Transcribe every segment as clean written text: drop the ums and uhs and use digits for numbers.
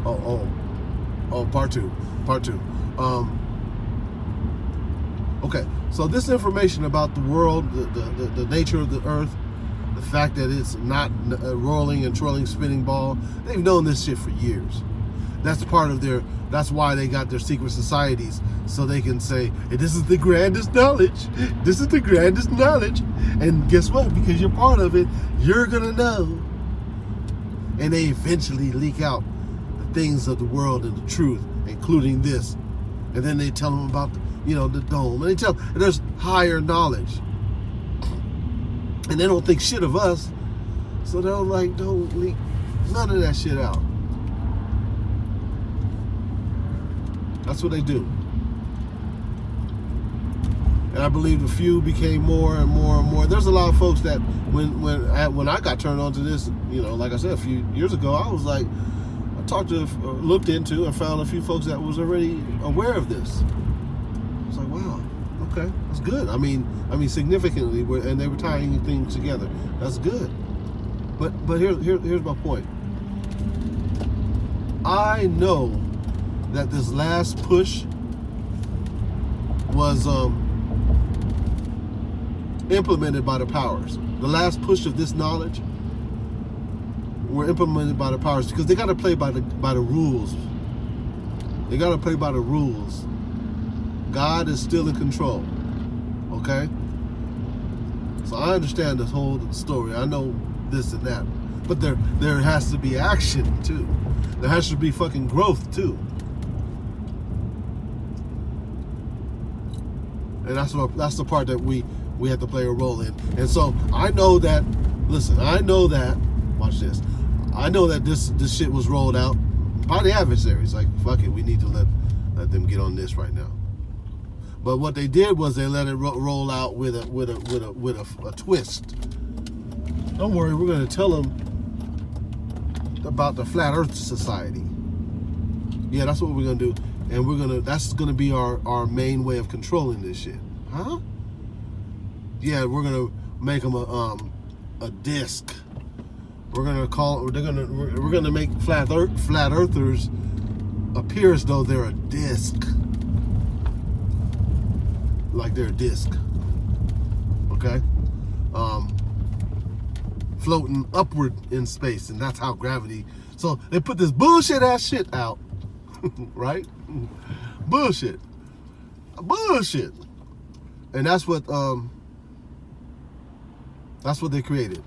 Oh, part two. Okay, so this information about the world, the nature of the earth, the fact that it's not a rolling and twirling spinning ball, they've known this shit for years. That's part of that's why they got their secret societies, so they can say, hey, this is the grandest knowledge. This is the grandest knowledge. And guess what? Because you're part of it, you're going to know. And they eventually leak out the things of the world and the truth, including this. And then they tell them about, the dome. And they tell there's higher knowledge. And they don't think shit of us. So don't leak none of that shit out. That's what they do. And I believe the few became more and more and more. There's a lot of folks that when I got turned on to this, like I said, a few years ago, I was like, looked into and found a few folks that was already aware of this. I was like, wow, okay, that's good. I mean, significantly, and they were tying things together. That's good. But here's my point. I know that this last push was implemented by the powers. The last push of this knowledge were implemented by the powers because they got to play by the rules. They got to play by the rules. God is still in control. Okay? So I understand this whole story. I know this and that. But there has to be action too. There has to be fucking growth too. And that's the part that we have to play a role in. And so I know that, watch this. I know that this shit was rolled out by the adversaries. Like, fuck it, we need to let them get on this right now. But what they did was they let it roll out with a twist. Don't worry, we're going to tell them about the Flat Earth Society. Yeah, that's what we're going to do. And that's going to be our main way of controlling this shit. Huh? Yeah, we're going to make them a disc. We're going to make flat earthers appear as though they're a disc. Like they're a disc. Okay? Floating upward in space, and that's how gravity. So they put this bullshit ass shit out. Right? Bullshit. And that's what they created.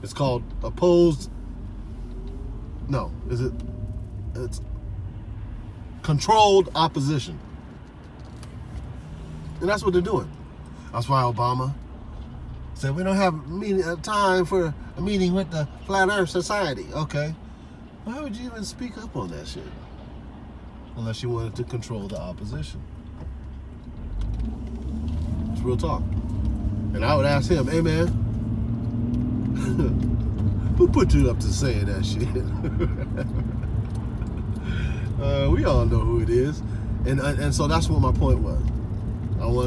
It's called it's controlled opposition. And that's what they're doing. That's why Obama said we don't have time for a meeting with the Flat Earth Society. Okay. Why would you even speak up on that shit? Unless you wanted to control the opposition. It's real talk. And I would ask him, hey man, who put you up to saying that shit? We all know who it is. And so that's what my point was.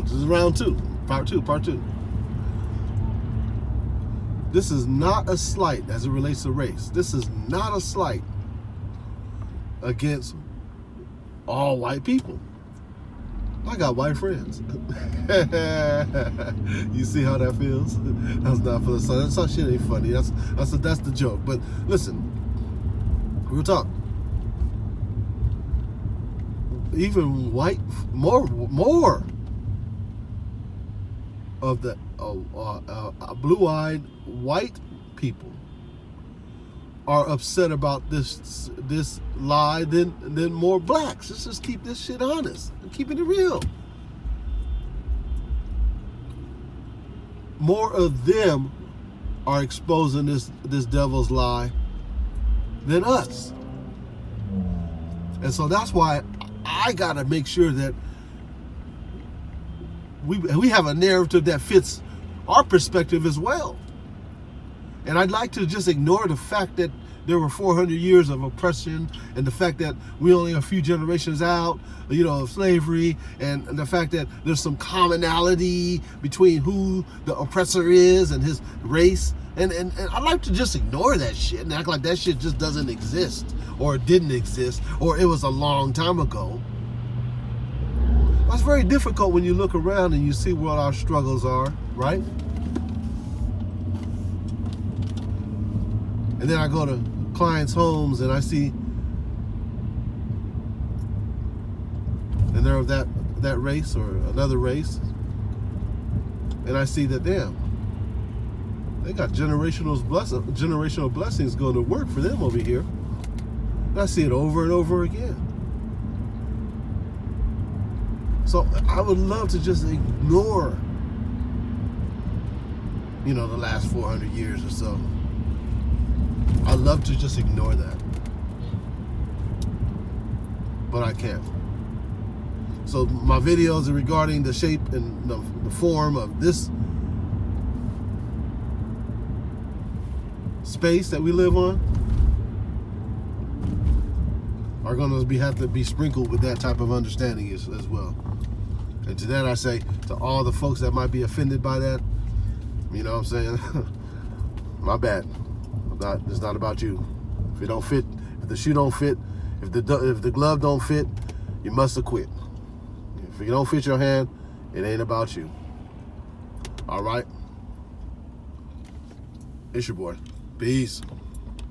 This is round two, part two. This is not a slight as it relates to race. This is not a slight against all white people. I got white friends. You see how that feels? That's not for the sun. That's how shit ain't funny. That's the joke. But listen, real talk. Even white, more of the blue-eyed white people are upset about this lie than more blacks. Let's just keep this shit honest and keeping it real. More of them are exposing this devil's lie than us. And so that's why I gotta make sure that we have a narrative that fits our perspective as well. And I'd like to just ignore the fact that there were 400 years of oppression, and the fact that we only a few generations out, of slavery, and the fact that there's some commonality between who the oppressor is and his race. And I like to just ignore that shit and act like that shit just doesn't exist, or it didn't exist, or it was a long time ago. That's very difficult when you look around and you see what our struggles are, right? And then I go to clients' homes and I see, and they're of that race or another race, and I see that, damn, they got generational blessings going to work for them over here. And I see it over and over again. So I would love to just ignore, the last 400 years or so. I'd love to just ignore that. But I can't. So my videos are regarding the shape and the form of this space that we live on are going to have to be sprinkled with that type of understanding as well. And to that I say, to all the folks that might be offended by that, you know what I'm saying? My bad. It's not about you. If it don't fit, if the shoe don't fit, if the glove don't fit, you must have quit. If it don't fit your hand, it ain't about you. All right? It's your boy. Peace.